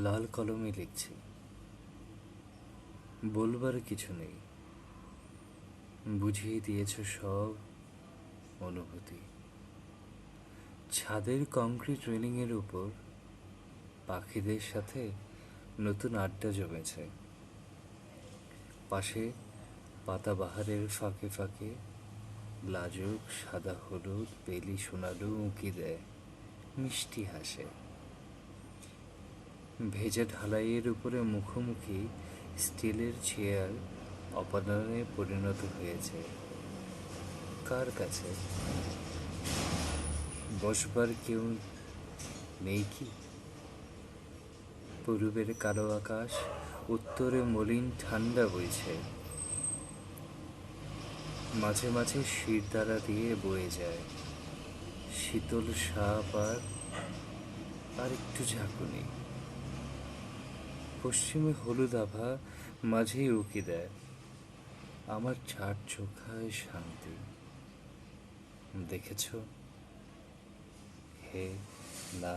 লাল কলমে লিখছি, বলবার কিছু নেই, বুঝিয়ে দিয়েছ সব অনুভূতি। ছাদের কংক্রিট রেলিংয়ের উপর পাখিদের সাথে নতুন আড্ডা জমেছে। পাশে পাতাবাহারের ফাঁকে ফাঁকে লাজুক সাদা হলুদ বেলি সোনালু উঁকি দেয়, মিষ্টি হাসে। ভেজা ঢালাইয়ের উপরে মুখোমুখি স্টিলের চেয়ার অপাদানে পরিণত হয়েছে। কার কাছে বসবার কেউ নেই কি? পূর্বের কালো আকাশ, উত্তরে মলিন ঠান্ডা বইছে, মাঝে মাঝে শিরদাঁড়া দিয়ে বয়ে যায় শীতল সাপ আর একটু ঝাঁকুনি। পশ্চিমে হলুদ আভা মাঝেই উকি দেয়, আমার চার চোখায় শান্তি। দেখেছ হে না